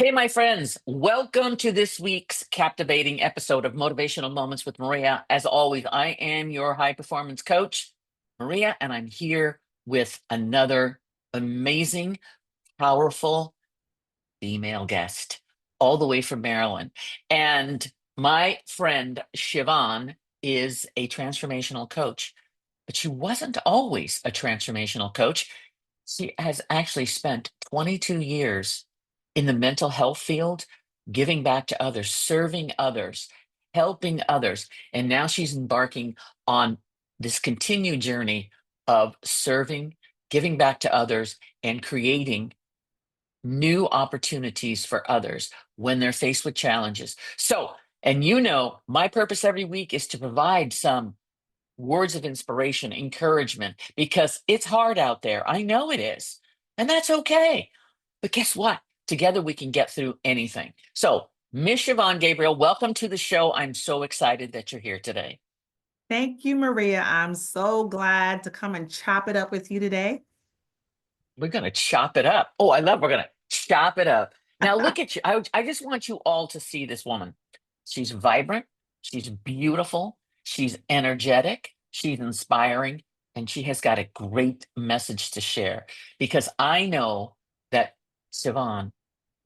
Hey, my friends, welcome to this week's captivating episode of Motivational Moments with Maria. As always, I am your high performance coach, Maria, and I'm here with another amazing, powerful female guest, all the way from Maryland. And my friend Chivonne is a transformational coach, but she wasn't always a transformational coach. She has actually spent 22 years in the mental health field, giving back to others, serving others, helping others. And now she's embarking on this continued journey of serving, giving back to others, and creating new opportunities for others when they're faced with challenges. So, and my purpose every week is to provide some words of inspiration, encouragement, because it's hard out there. I know it is. And that's okay. But guess what? Together we can get through anything. So, Miss Chivonne Gabriel, welcome to the show. I'm so excited that you're here today. Thank you, Maria. I'm so glad to come and chop it up with you today. We're going to chop it up. Oh, I love we're going to chop it up. Now, look at you. I just want you all to see this woman. She's vibrant. She's beautiful. She's energetic. She's inspiring. And she has got a great message to share because I know that Siobhan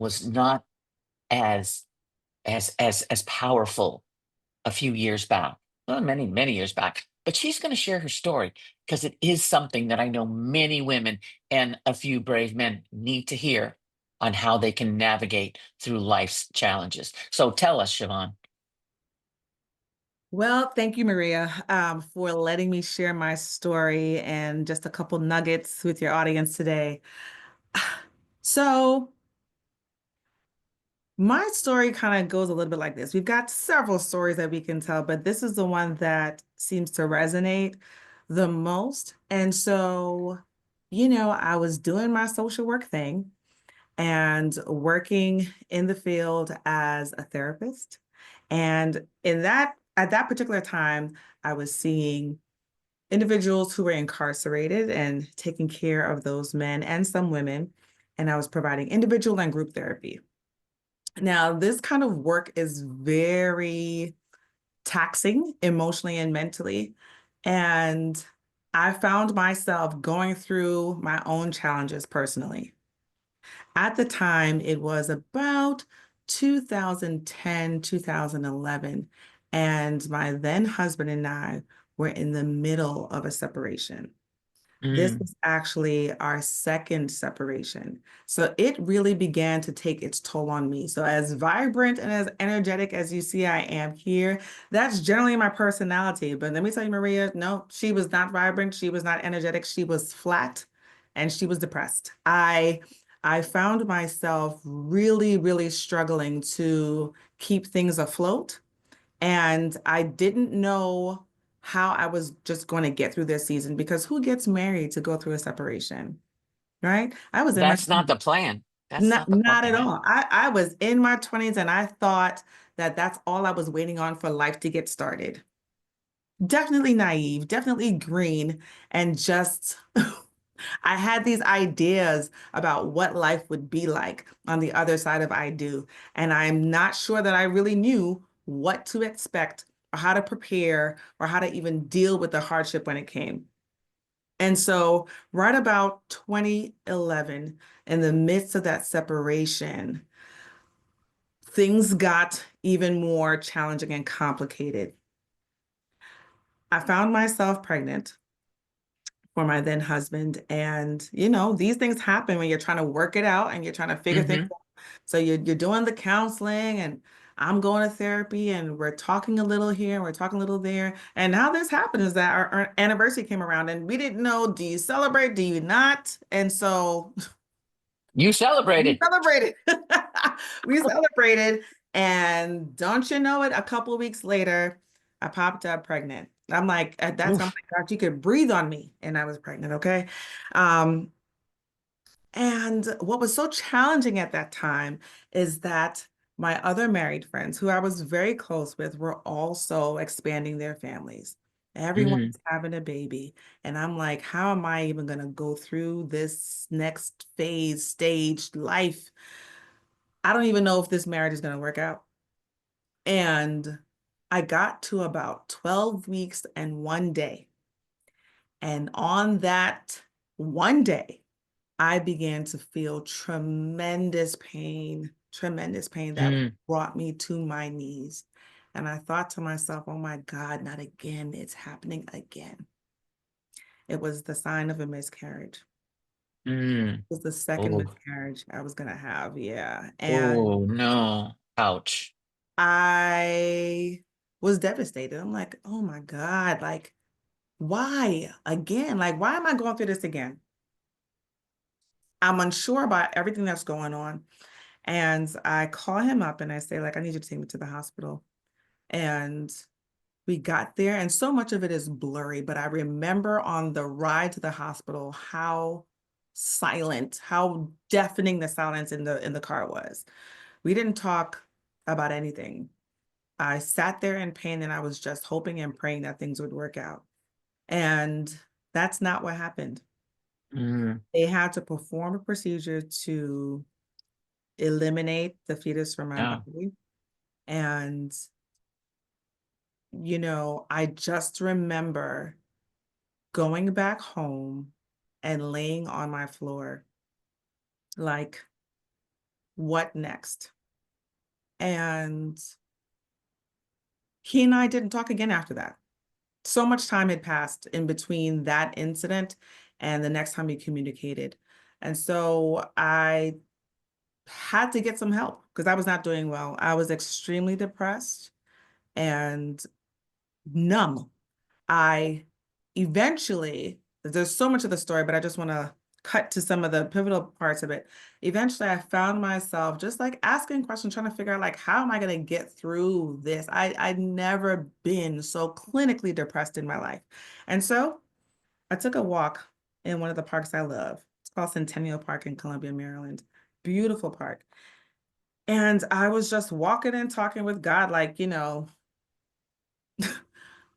was not as as powerful a few years back, well, many years back. But she's going to share her story because it is something that I know many women and a few brave men need to hear on how they can navigate through life's challenges. So tell us, Siobhan. Well, thank you, Maria, for letting me share my story and just a couple nuggets with your audience today. So, my story kind of goes a little bit like this. We've got several stories that we can tell, but this is the one that seems to resonate the most. And so, I was doing my social work thing and working in the field as a therapist. And at that particular time, I was seeing individuals who were incarcerated and taking care of those men and some women. And I was providing individual and group therapy. Now, this kind of work is very taxing emotionally and mentally. And I found myself going through my own challenges personally. At the time, it was about 2010, 2011, and my then husband and I were in the middle of a separation. This Mm, is actually our second separation. So it really began to take its toll on me. So, as vibrant and as energetic as you see I am here, that's generally my personality. But let me tell you, Maria, no, she was not vibrant. She was not energetic. She was flat and she was depressed. I found myself really, really struggling to keep things afloat. And I didn't know how I was just going to get through this season because who gets married to go through a separation, right? I was in my that's not the plan. That's not not the not at plan. all. I was in my 20s and I thought that that's all I was waiting on for life to get started. Definitely naive, definitely green, and just I had these ideas about what life would be like on the other side of I do. And I'm not sure that I really knew what to expect or how to prepare or how to even deal with the hardship when it came. And so, right about 2011, in the midst of that separation, things got even more challenging and complicated. I found myself pregnant for my then husband. And, these things happen when you're trying to work it out and you're trying to figure things Hmm. out. So you're doing the counseling and I'm going to therapy and we're talking a little here and we're talking a little there. And now this happened is that our anniversary came around and we didn't know, do you celebrate? Do you not? And so You we celebrated. celebrated. We celebrated. And don't you know it, a couple of weeks later, I popped up pregnant. I'm like, at that time, Oof. my God, you could breathe on me. And I was pregnant, okay? Um, and what was so challenging at that time is that my other married friends, who I was very close with, were also expanding their families. Mm. Everyone's having a baby. And I'm like, how am I even going to go through this next phase, stage, life? I don't even know if this marriage is going to work out. And I got to about 12 weeks and 1 day. And on that 1 day, I began to feel tremendous pain that Mm, brought me to my knees. And I thought to myself, oh my God, not again. It's happening again. It was the sign of a miscarriage. mm. It was the second Oh, miscarriage I was going to have. Yeah. And oh no. Ouch. I was devastated. I'm like, oh my God, like, why again? Like, why am I going through this again? I'm unsure about everything that's going on. And I call him up and I say, like, I need you to take me to the hospital. And we got there, and so much of it is blurry, but I remember on the ride to the hospital how silent, how deafening the silence in the car was. We didn't talk about anything. I sat there in pain and I was just hoping and praying that things would work out. And that's not what happened. Mm, They had to perform a procedure to eliminate the fetus from my yeah. body. And, I just remember going back home and laying on my floor, like, what next? And he and I didn't talk again after that. So much time had passed in between that incident and the next time we communicated. And so I had to get some help because I was not doing well. I was extremely depressed and numb. I eventually, there's so much of the story, but I just want to cut to some of the pivotal parts of it. Eventually, I found myself just like asking questions, trying to figure out like, how am I going to get through this? I'd never been so clinically depressed in my life. And so I took a walk in one of the parks I love. It's called Centennial Park in Columbia, Maryland. Beautiful park. And I was just walking and talking with God, like,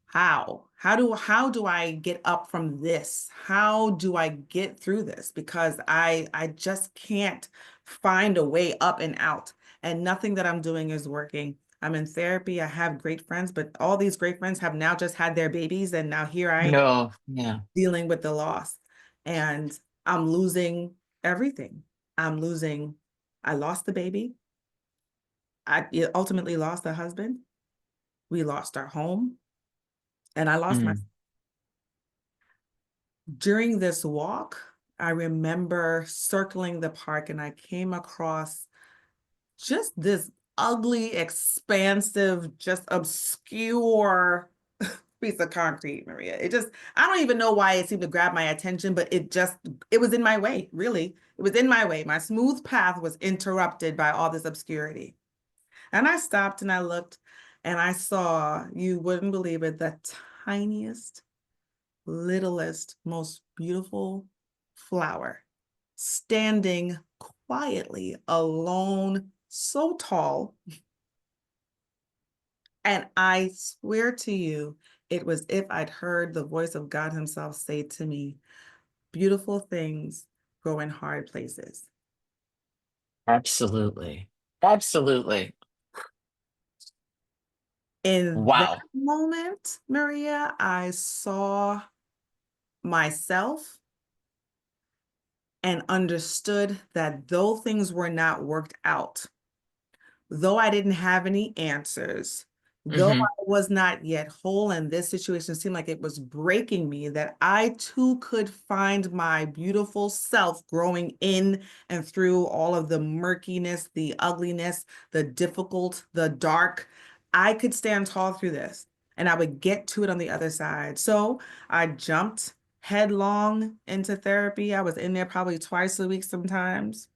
how do I get up from this? How do I get through this? Because I just can't find a way up and out, and nothing that I'm doing is working. I'm in therapy. I have great friends, but all these great friends have now just had their babies, and now here I am No. Yeah. dealing with the loss, and I'm losing everything. I'm losing. I lost the baby. I ultimately lost the husband. We lost our home, and I lost my. Mm, During this walk, I remember circling the park and I came across just this ugly, expansive, just obscure piece of concrete, Maria. I don't even know why it seemed to grab my attention, but it was in my way, really. It was in my way. My smooth path was interrupted by all this obscurity. And I stopped and I looked and I saw, you wouldn't believe it, the tiniest littlest, most beautiful flower standing quietly alone, so tall. And I swear to you, it was if I'd heard the voice of God Himself say to me, beautiful things grow in hard places. absolutely. Absolutely. In that Wow. moment, Maria, I saw myself and understood that though things were not worked out, though I didn't have any answers, though Hmm. I was not yet whole, and this situation seemed like it was breaking me, that I too could find my beautiful self growing in and through all of the murkiness, the ugliness, the difficult, the dark. I could stand tall through this and I would get to it on the other side. So I jumped headlong into therapy. I was in there probably twice a week sometimes.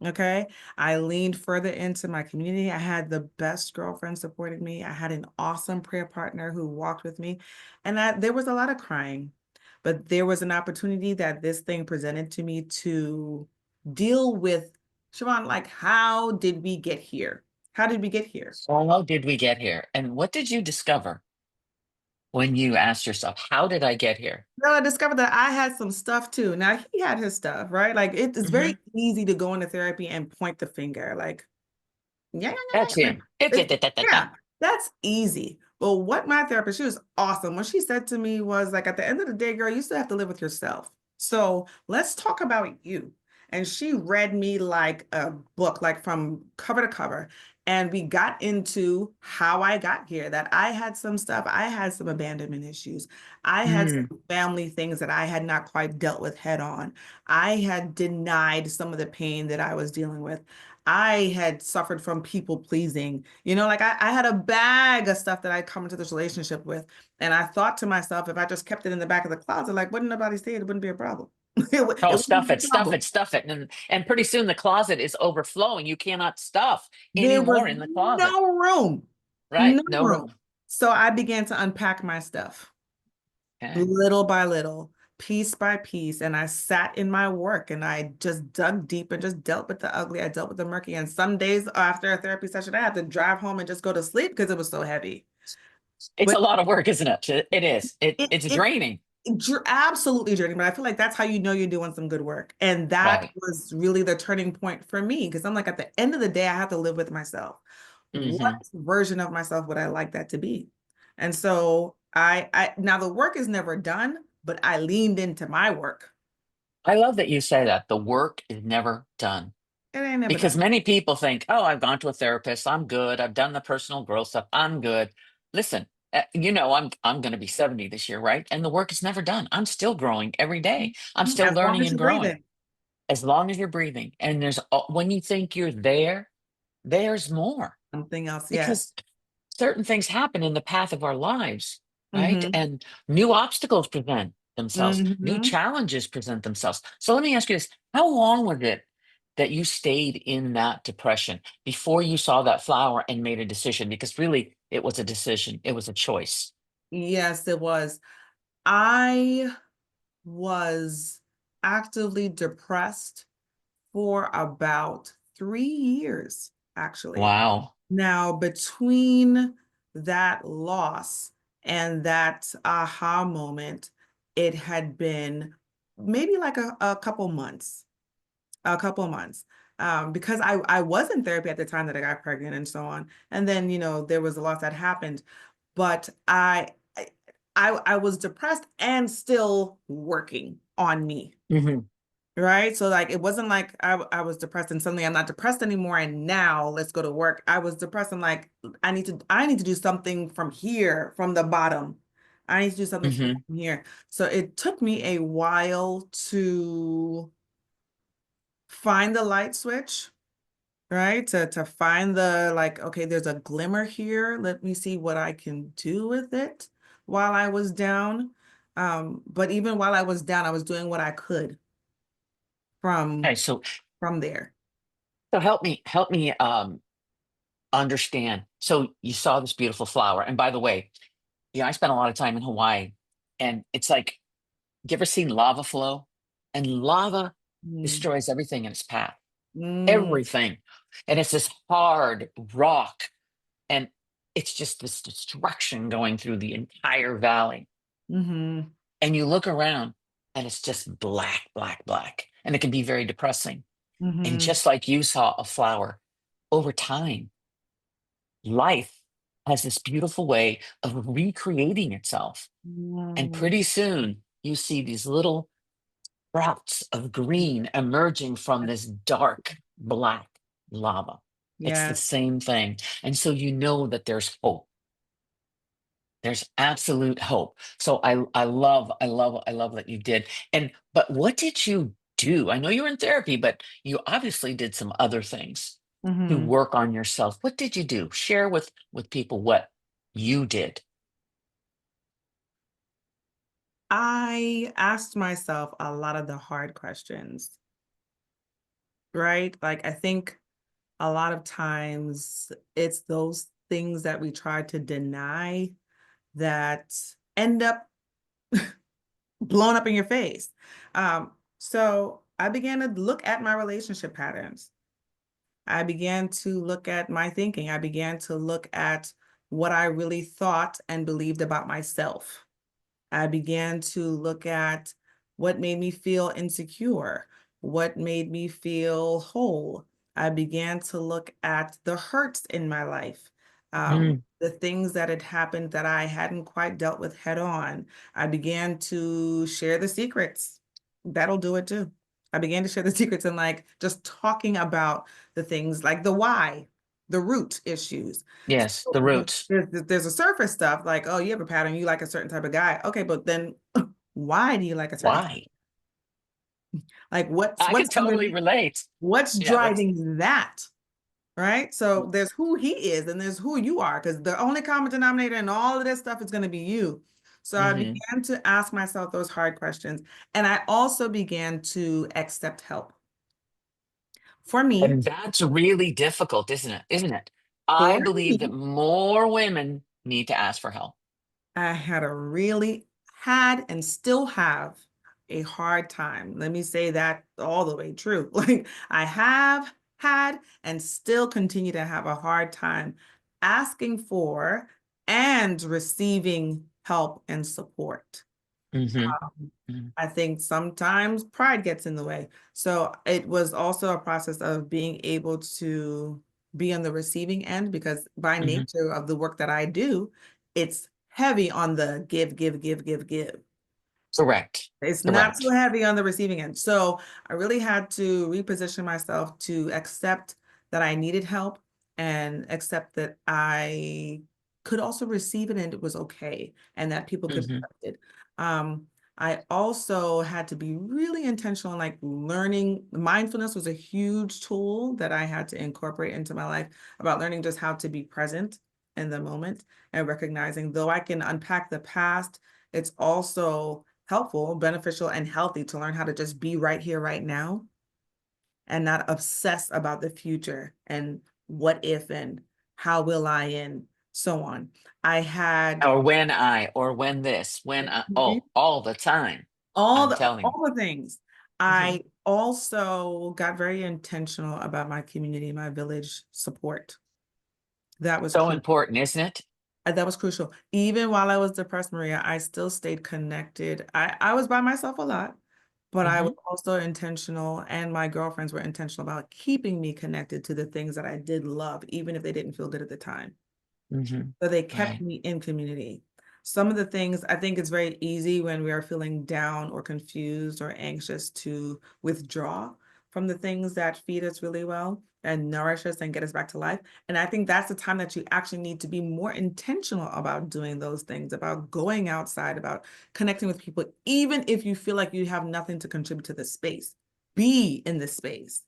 Okay. I leaned further into my community. I had the best girlfriend supporting me. I had an awesome prayer partner who walked with me. And there was a lot of crying, but there was an opportunity that this thing presented to me to deal with, Chivonne, like, how did we get here? How did we get here? So how did we get here? And what did you discover when you asked yourself, how did I get here? Well, I discovered that I had some stuff too. Now he had his stuff, right? Like it's very Hmm. easy to go into therapy and point the finger. Like, Yeah, yeah, That's yeah, yeah. him. It's It's, it. yeah, that's easy. But what my therapist, she was awesome. What she said to me was like, at the end of the day, girl, you still have to live with yourself. So let's talk about you. And she read me like a book, like from cover to cover. And we got into how I got here, that I had some stuff, I had some abandonment issues. I had Mm. some family things that I had not quite dealt with head on. I had denied some of the pain that I was dealing with. I had suffered from people pleasing. Like I had a bag of stuff that I'd come into this relationship with. And I thought to myself, if I just kept it in the back of the closet, like, wouldn't nobody see it? It wouldn't be a problem. Oh, It wouldn't stuff be it, a stuff problem. it, stuff it. And pretty soon the closet is overflowing. You cannot stuff There was anymore in the closet, no room, right? no No room. room. So I began to unpack my stuff Okay. little by little, piece by piece. And I sat in my work and I just dug deep and just dealt with the ugly. I dealt with the murky. And some days after a therapy session, I had to drive home and just go to sleep because it was so heavy. It's But a lot of work, isn't it? It is. it, It's it draining. absolutely draining, but I feel like that's how you know you're doing some good work. And that Right. was really the turning point for me because I'm like, at the end of the day, I have to live with myself. What Hmm. version of myself would I like that to be? And so I now the work is never done, but I leaned into my work. I love that you say that. The work is never done. It ain't never Because done. many people think, oh, I've gone to a therapist. I'm good. I've done the personal growth stuff. I'm good. Listen, I'm going to be 70 this year, right? And the work is never done. I'm still growing every day. I'm still As long learning as and you're growing breathing. as long as you're breathing. And when you think you're there, there's more Something else, yes. because certain things happen in the path of our lives, right? Mm-hmm. And new obstacles present themselves, new Mm-hmm. challenges present themselves. So let me ask you this. How long was it that you stayed in that depression before you saw that flower and made a decision? Because really, it was a decision, it was a choice. Yes, it was. I was actively depressed for about 3 years, actually. Wow. Now, between that loss and that aha moment, it had been maybe like a couple months, a couple months. Because I was in therapy at the time that I got pregnant and so on. And then, there was a loss that happened, but I was depressed and still working on me. Hmm. Right. So like it wasn't like I was depressed and suddenly I'm not depressed anymore and now let's go to work. I was depressed and like I need to do something from here, from the bottom. I need to do something from Hmm. here. So it took me a while to find the light switch, right? To find the like, okay, there's a glimmer here. Let me see what I can do with it while I was down. But even while I was down, I was doing what I could Okay, from so from there. help me understand. So you saw this beautiful flower, and by the way, I spent a lot of time in Hawaii, and it's like, you ever seen lava flow? And lava Mm, destroys everything in its path, mm, everything. And it's this hard rock, and it's just this destruction going through the entire valley. mm-hmm, And you look around, and it's just black, black, black. And it can be very depressing. And mm-hmm, just like you saw a flower, over time, life has this beautiful way of recreating itself. And mm, pretty soon, you see these little sprouts of green emerging from this dark black lava. It's the yes. same thing. And so you know that there's hope. There's absolute hope. So I love that you did. And but what did you do? I know you were in therapy, but you obviously did some other things to Mm-hmm. work on yourself. What did you do? Share with people what you did. I asked myself a lot of the hard questions, right? Like I think a lot of times it's those things that we try to deny that end up blown up in your face. So I began to look at my relationship patterns. I began to look at my thinking. I began to look at what I really thought and believed about myself. I began to look at what made me feel insecure, what made me feel whole. I began to look at the hurts in my life, Mm, the things that had happened that I hadn't quite dealt with head on. I began to share the secrets. That'll do it too. I began to share the secrets and like just talking about the things like the why, the root issues. yes, So the roots. there's a surface stuff like, oh, you have a pattern, you like a certain type of guy. Okay, but then why do you like a certain type? Why? Like I can what's totally underneath? relate. What's Yeah, what's driving that? Right? So there's who he is and there's who you are, because the only common denominator in all of this stuff is going to be you. So I hmm began to ask myself those hard questions. And I also began to accept help. For me, And that's really difficult, isn't it? Isn't it? I for believe that me, more women need to ask for help. I had a really had and still have a hard time. Let me say that all the way true. Like I have had and still continue to have a hard time asking for and receiving help and support. hmm Um, I think sometimes pride gets in the way. So it was also a process of being able to be on the receiving end because by hmm nature of the work that I do, it's heavy on the give, give, give, give, give. Correct. It's not so Correct. heavy on the receiving end. So I really had to reposition myself to accept that I needed help and accept that I could also receive it and it was okay and that people could hmm accept it. Um, I also had to be really intentional, like learning mindfulness was a huge tool that I had to incorporate into my life about learning just how to be present in the moment and recognizing though I can unpack the past, it's also helpful, beneficial, and healthy to learn how to just be right here, right now, and not obsess about the future and what if and how will I and so on. I had or when this, Mhm. all the time. I'm telling you. All the things. Mhm. I also got very intentional about my community, my village support. That was So crucial. important, isn't it? That was crucial. Even while I was depressed, Maria, I still stayed connected. I was by myself a lot, but I was hmm also intentional, and my girlfriends were intentional about keeping me connected to the things that I did love, even if they didn't feel good at the time. hmm So they kept Right. me in community. Some of the things I think it's very easy when we are feeling down or confused or anxious to withdraw from the things that feed us really well and nourish us and get us back to life. And I think that's the time that you actually need to be more intentional about doing those things, about going outside, about connecting with people, even if you feel like you have nothing to contribute to the space. Be in the space,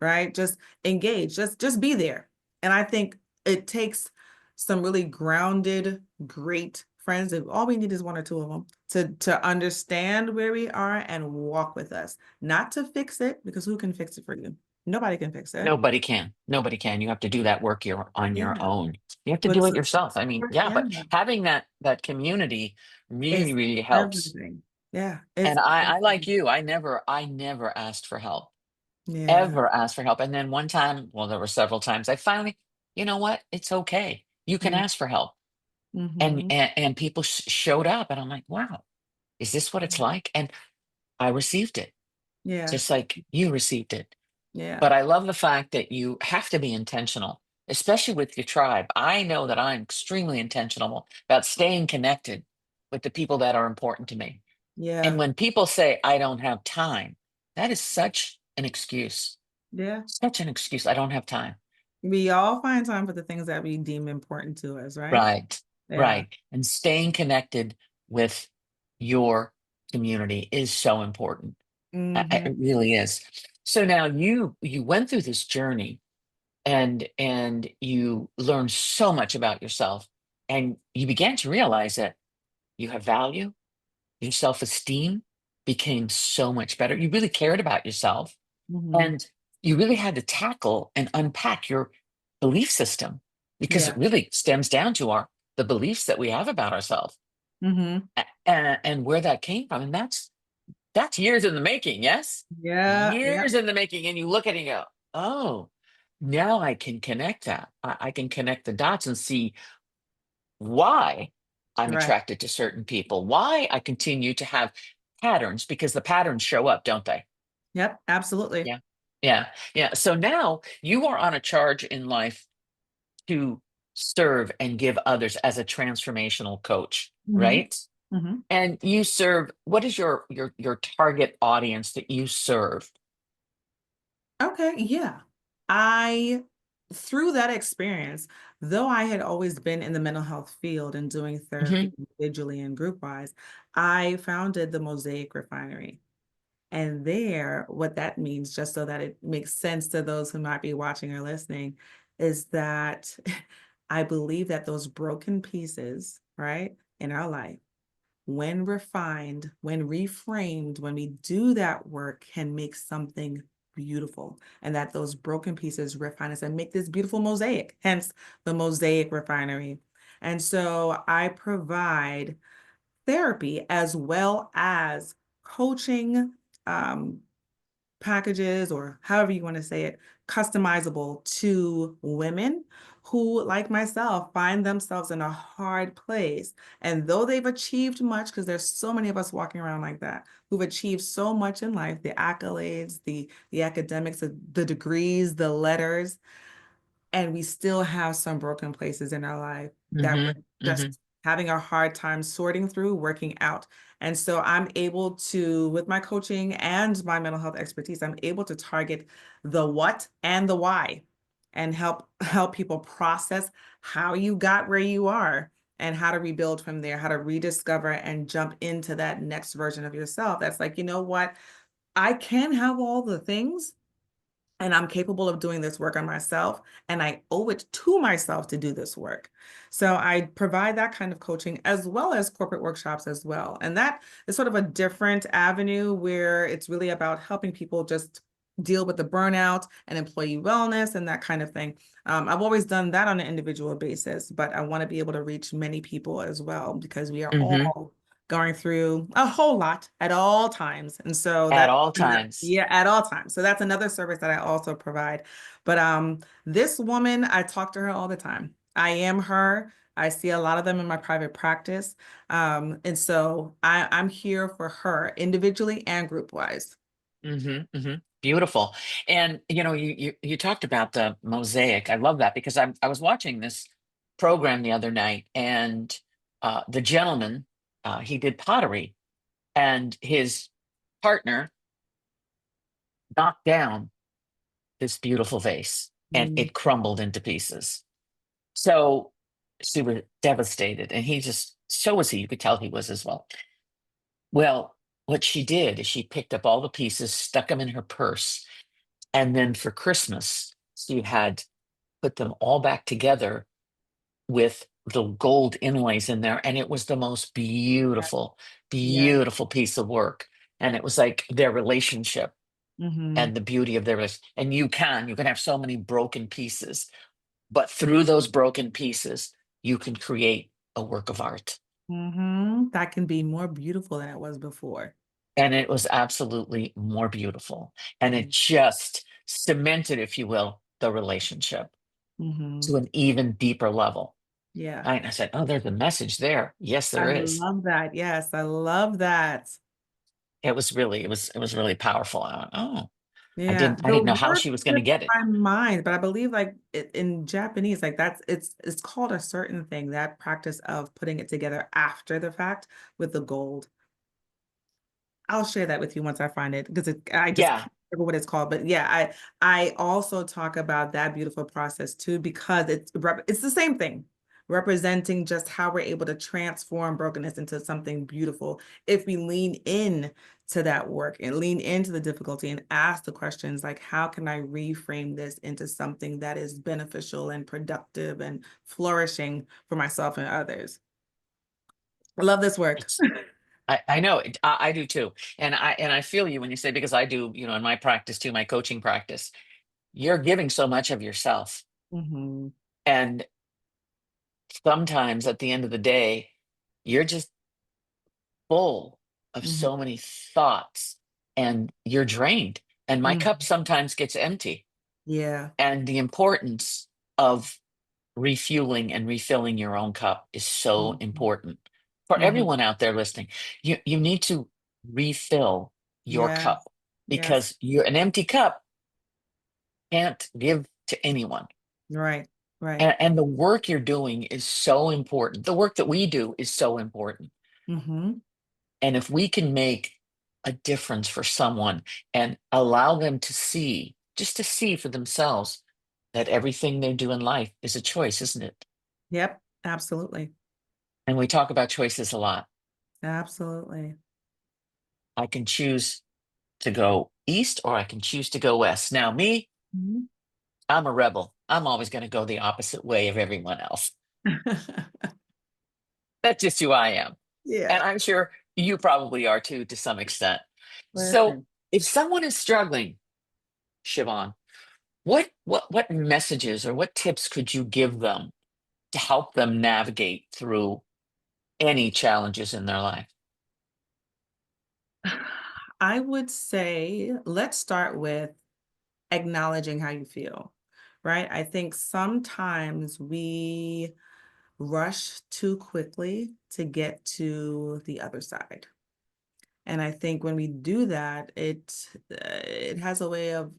right? Just engage, just be there. And I think it takes some really grounded, great friends. If all we need is one or two of them to understand where we are and walk with us, not to fix it, because who can fix it for you? Nobody can fix it. Nobody can. Nobody can. You have to do that work on your Yeah. own. You have to But do it yourself. I mean, yeah, yeah, but having that community really, it's really helps. everything. Yeah, And it's I like everything. you. I never asked for help. Yeah. Ever asked for help. And then one time, well, there were several times, I finally, you know what? It's okay. You can ask for help. And Mm-hmm. and people showed up, and I'm like, wow, is this what it's like? And I received it, Yeah. just like you received it. Yeah. But I love the fact that you have to be intentional, especially with your tribe. I know that I'm extremely intentional about staying connected with the people that are important to me. And Yeah. when people say, I don't have time, that is such an excuse. Yeah. Such an excuse. I don't have time. We all find time for the things that we deem important to us, right? Right. Yeah. Right. And staying connected with your community is so important. Mm-hmm. It really is. So now you went through this journey and you learned so much about yourself and you began to realize that you have value, your self-esteem became so much better. You really cared about yourself Mm-hmm. and you really had to tackle and unpack your belief system because it Yeah. really stems down to our the beliefs that we have about ourselves Mm-hmm. and where that came from. And that's years in the making, yes? Yeah. Yeah. Years in the making. And you look at it and you go, oh, now I can connect that. I can connect the dots and see why I'm Right. attracted to certain people, why I continue to have patterns because the patterns show up, don't they? Yep. Absolutely. Yeah. Yeah. Yeah. So now you are on a charge in life to serve and give others as a transformational coach, Mhm, right? mhm. And you serve, what is your target audience that you serve? Okay, yeah. I through that experience, though I had always been in the mental health field and doing Hmm. therapy individually and group wise, I founded the Mosaic Refinery. And there, what that means, just so that it makes sense to those who might be watching or listening, is that I believe that those broken pieces, right, in our life, when refined, when reframed, when we do that work, can make something beautiful. And that those broken pieces refine us and make this beautiful mosaic, hence the Mosaic Refinery. And so I provide therapy as well as coaching, um, packages, or however you want to say it, customizable to women who, like myself, find themselves in a hard place. And though they've achieved much, because there's so many of us walking around like that, who've achieved so much in life, the accolades, the academics, the degrees, the letters, and we still have some broken places in our life that Hmm. we're Hmm. just having a hard time sorting through, working out. And so I'm able to, with my coaching and my mental health expertise, I'm able to target the what and the why and help people process how you got where you are and how to rebuild from there, how to rediscover and jump into that next version of yourself. That's like, you know what? I can have all the things, and I'm capable of doing this work on myself, and I owe it to myself to do this work. So I provide that kind of coaching as well as corporate workshops as well. And that is sort of a different avenue where it's really about helping people just deal with the burnout and employee wellness and that kind of thing. I've always done that on an individual basis, but I want to be able to reach many people as well because we are Hmm. all going through a whole lot at all times. And so At that, all times. yeah, at all times. So that's another service that I also provide. But this woman, I talk to her all the time. I am her. I see a lot of them in my private practice. And so I'm here for her individually and group wise. Hmm. Hmm. Beautiful. And you talked about the mosaic. I love that because I was watching this program the other night, and the gentleman, he did pottery, and his partner knocked down this beautiful vase and Mm, it crumbled into pieces. So she was devastated, and he just, so was he. You could tell he was as well. Well, what she did is she picked up all the pieces, stuck them in her purse, and then for Christmas, she had put them all back together with the gold inlays in there. And it was the most beautiful, yeah. beautiful piece of work. And it was like their relationship Hmm. and the beauty of their relationship. And you can have so many broken pieces, but through those broken pieces, you can create a work of art. That can be more beautiful than it was before. And it was absolutely more beautiful. And it Mm-hmm. just cemented, if you will, the relationship to an even deeper level. Yeah. I said, "Oh, there's a message there." Yes, I there is. love that. Yes, I love that. It was really powerful. I went, "Oh, I Yeah, didn't I the didn't know how word she was going to slipped get it." my mind, but I believe like in Japanese, like that's it's called a certain thing, that practice of putting it together after the fact with the gold. I'll share that with you once I find it because I just Yeah. can't remember what it's called. But yeah, I also talk about that beautiful process too because it's the same thing, representing just how we're able to transform brokenness into something beautiful if we lean in to that work and lean into the difficulty and ask the questions like, how can I reframe this into something that is beneficial and productive and flourishing for myself and others? I love this work. It's I know it. I do too. And I feel you when you say, because I do, in my practice too, my coaching practice, you're giving so much of yourself. Hmm. And sometimes at the end of the day, you're just full of Hmm. so many thoughts and you're drained. And my cup Hmm. sometimes gets empty. Yeah. And the importance of refueling and refilling your own cup is so Mhm. important for Mhm. everyone out there listening. You need to refill your Yes. cup, Yes. because you're an empty cup. can't give to anyone. Right. Right. And the work you're doing is so important. The work that we do is so important. Mm-hmm. And if we can make a difference for someone and allow them to see, just to see for themselves, that everything they do in life is a choice, isn't it? Yep. Absolutely. And we talk about choices a lot. Absolutely. I can choose to go east or I can choose to go west. Now, me, Mhm. I'm a rebel. I'm always going to go the opposite way of everyone else. That's just who I am. And Yeah. I'm sure you probably are too, to some extent. So Listen. if someone is struggling, Siobhan, what messages or what tips could you give them to help them navigate through any challenges in their life? I would say let's start with acknowledging how you feel, right? I think sometimes we rush too quickly to get to the other side. And I think when we do that, it has a way of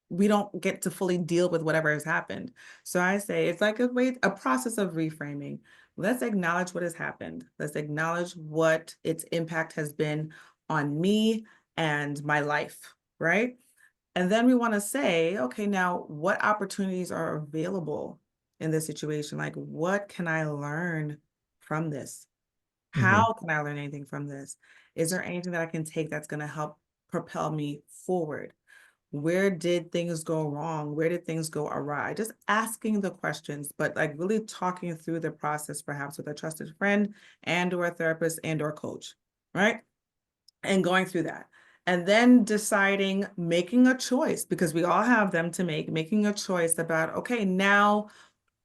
we don't get to fully deal with whatever has happened. So I say it's like a process of reframing. Let's acknowledge what has happened. Let's acknowledge what its impact has been on me and my life, right? And then we want to say, okay, now what opportunities are available in this situation? Like, what can I learn from this? Hmm. How can I learn anything from this? Is there anything that I can take that's going to help propel me forward? Where did things go wrong? Where did things go awry? Just asking the questions, but like really talking through the process, perhaps with a trusted friend and or a therapist and or coach, right? And going through that. And then deciding, making a choice, because we all have them to make, making a choice about, okay, now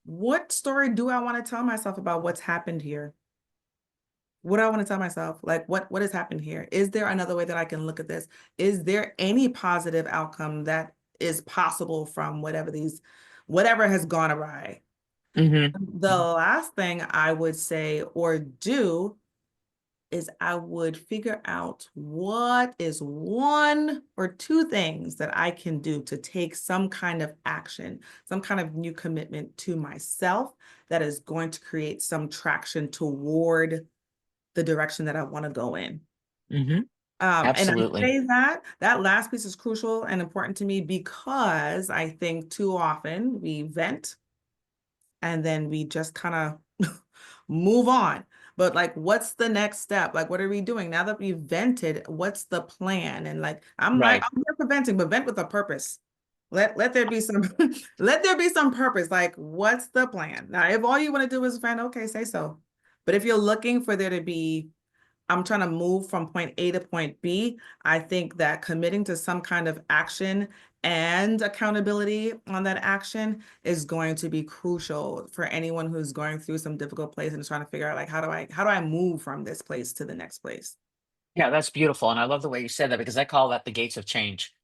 what story do I want to tell myself about what's happened here? What do I want to tell myself? Like what has happened here? Is there another way that I can look at this? Is there any positive outcome that is possible from whatever has gone awry? Hmm. The last thing I would say or do is I would figure out what is one or two things that I can do to take some kind of action, some kind of new commitment to myself that is going to create some traction toward the direction that I want to go in. Hmm. And I Absolutely. say that that last piece is crucial and important to me because I think too often we vent and then we just kind of move on. But like, what's the next step? Like, what are we doing now that we've vented? What's the plan? And like, Right. I'm here for venting, but vent with a purpose. Let there be some let there be some purpose. Like, what's the plan? Now, if all you want to do is vent, okay, say so. But if you're looking for there to be I'm trying to move from point A to point B. I think that committing to some kind of action and accountability on that action is going to be crucial for anyone who's going through some difficult place and trying to figure out like how do I move from this place to the next place? Yeah, that's beautiful. And I love the way you said that because I call that the gates of change.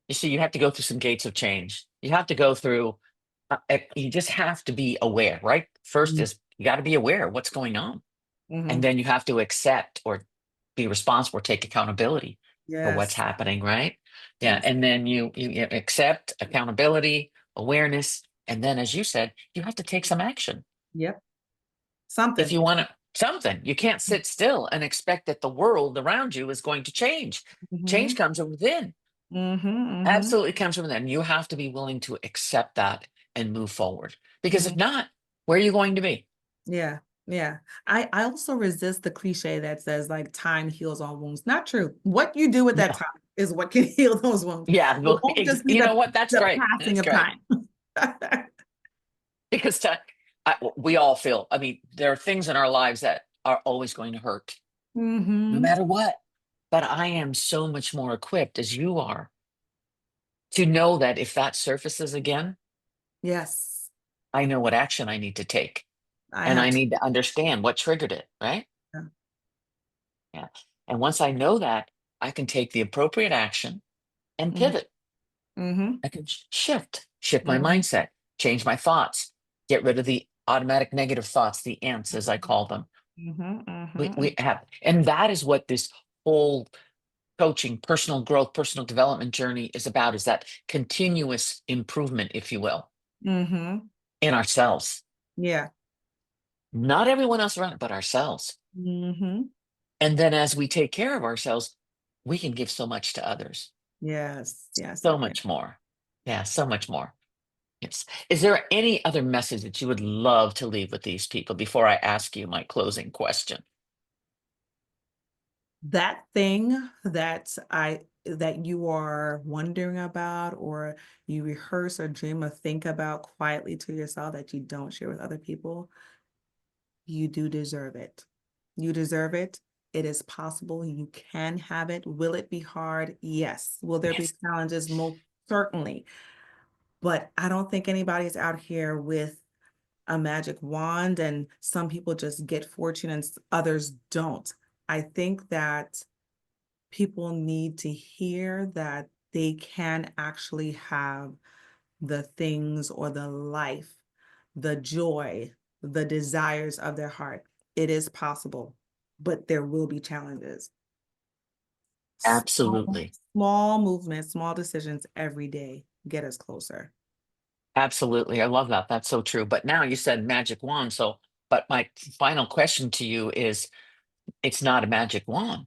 You see, you have to go through some gates of change. You have to go through, you just have to be aware, right? First is you got to be aware of what's going on. And Mm-hmm. then you have to accept or be responsible, take accountability for what's Yes. happening, right? Yeah. Yes. And then you accept accountability, awareness. And then, as you said, you have to take some action. Yep. If Something. you want to, something, you can't sit still and expect that the world around you is going to change. Change Mm-hmm. comes from within. Mm-hmm. Mm-hmm. Absolutely comes from within. You have to be willing to accept that and move forward. Because Mm-hmm. if not, where are you going to be? Yeah. Yeah. I also resist the cliche that says like time heals all wounds. Not true. What you do with that No. time is what can heal those wounds. Yeah. It Well, won't just be you know what? That's the great. passing That's of great. time. Because we all feel, I mean, there are things in our lives that are always going to hurt, no Mm-hmm. matter what. But I am so much more equipped as you are to know that if that surfaces again, Yes. I know what action I need to take. I And have I to. need to understand what triggered it, right? Yeah. Yeah. And once I know that, I can take the appropriate action and Mm-hmm. pivot. Mm-hmm. I can shift my Mm-hmm. mindset, change my thoughts, get rid of the automatic negative thoughts, the ants, as I call them. Mm-hmm. We Mm-hmm. we have, and that is what this whole coaching, personal growth, personal development journey is about, is that continuous improvement, if you will, Mm-hmm. in ourselves. Yeah. Not everyone else around, but ourselves. Mm-hmm. And then as we take care of ourselves, we can give so much to others, Yes. Yes. so Yes. Yes. much more. Yeah, so much more. Yes. Is there any other message that you would love to leave with these people before I ask you my closing question? That thing that you are wondering about, or you rehearse or dream or think about quietly to yourself that you don't share with other people, you do deserve it. You deserve it. It is possible. You can have it. Will it be hard? Yes. Will there be Yes. challenges? Most certainly. But I don't think anybody's out here with a magic wand, and some people just get fortune and others don't. I think that people need to hear that they can actually have the things or the life, the joy, the desires of their heart. It is possible, but there will be challenges. Small, Absolutely. small movements, small decisions every day get us closer. Absolutely. I love that. That's so true. But now you said magic wand. So, but my final question to you is, it's not a magic wand,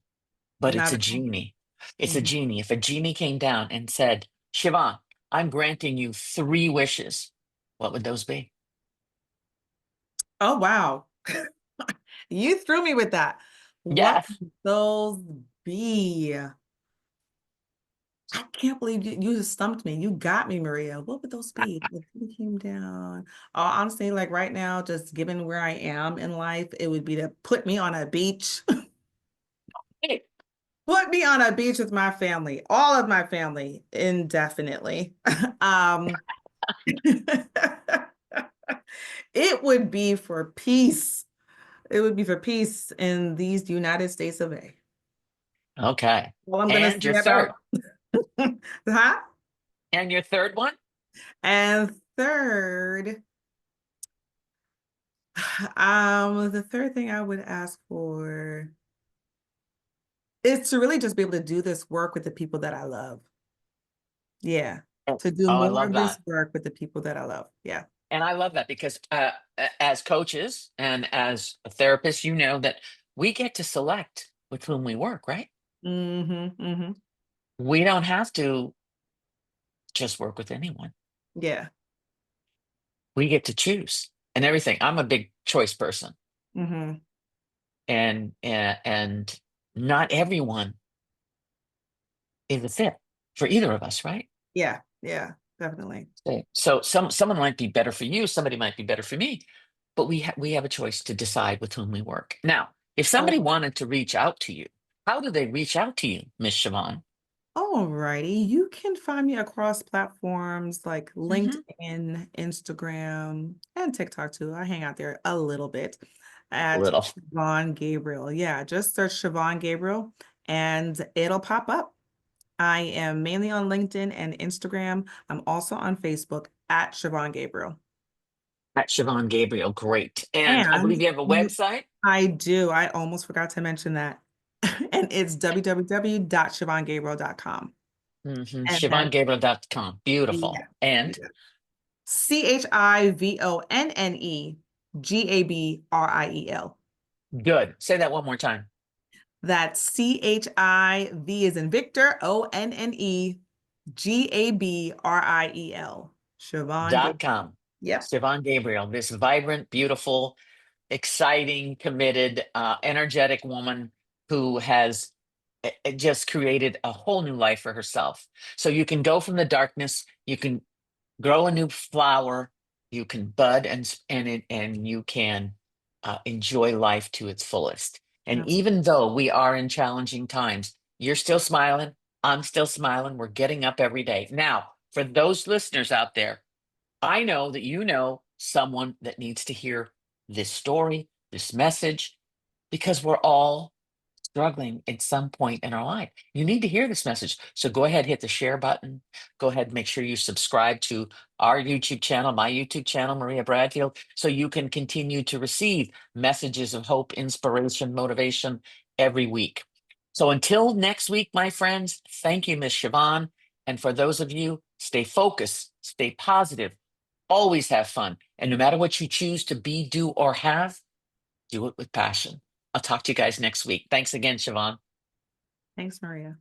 but it's Not a at all. genie. It's a Mhm. genie. If a genie came down and said, Siobhan, I'm granting you three wishes, what would those be? Oh, wow. You threw me with that. What Yes. would those be? I can't believe you just stumped me. You got me, Maria. What would those be? If you came down. Honestly, like right now, just given where I am in life, it would be to put me on a beach. Hey, Put me on a beach with my family, all of my family, indefinitely. Um, it would be for peace. It would be for peace in these United States of A. okay. Well, I'm gonna And your say third. about huh? And your third one? And third, the third thing I would ask for is to really just be able to do this work with the people that I love. Yeah. Oh, To do I more love of this that. work with the people that I love. Yeah. And I love that because as coaches and as a therapist, you know that we get to select with whom we work, right? Mm-hmm. Mm-hmm. We don't have to just work with anyone. Yeah. We get to choose and everything. I'm a big choice person, Mm-hmm. and not everyone is a fit for either of us, right? Yeah. Yeah. Definitely. So someone might be better for you, somebody might be better for me, but we have a choice to decide with whom we work. Now, if somebody Oh, wanted to reach out to you, how do they reach out to you, Miss Siobhan? all righty. You can find me across platforms like Hmm. LinkedIn, Instagram, and TikTok too. I hang out there a little bit at Little. Chivonne Gabriel. Yeah, just search Chivonne Gabriel and it'll pop up. I am mainly on LinkedIn and Instagram. I'm also on Facebook at Chivonne Gabriel. At Siobhan Gabriel, great. And I And believe you have a you, website. I do. I almost forgot to mention that. And it's www.chivonnegabriel.com. Mm-hmm. And that's SiobhanGabriel.com. Beautiful. yeah. And Yeah. Chivonnegabriel. good. Say that one more time. That's CHIV is in Victor, ONNEGABRIEL. Chivonne Dot Gabriel. com. Yep. Siobhan Gabriel, this vibrant, beautiful, exciting, committed, energetic woman who has just created a whole new life for herself. So you can go from the darkness, you can grow a new flower, you can bud and you can enjoy life to its fullest. And Absolutely. even though we are in challenging times, you're still smiling. I'm still smiling. We're getting up every day. Now, for those listeners out there, I know that you know someone that needs to hear this story, this message, because we're all struggling at some point in our life. You need to hear this message. So go ahead, hit the share button. Go ahead, make sure you subscribe to our YouTube channel, my YouTube channel, Maria Bradfield, so you can continue to receive messages of hope, inspiration, motivation every week. So until next week, my friends, thank you, Miss Chivonne. And for those of you, stay focused, stay positive, always have fun. And no matter what you choose to be, do, or have, do it with passion. I'll talk to you guys next week. Thanks again, Chivonne. Thanks, Maria.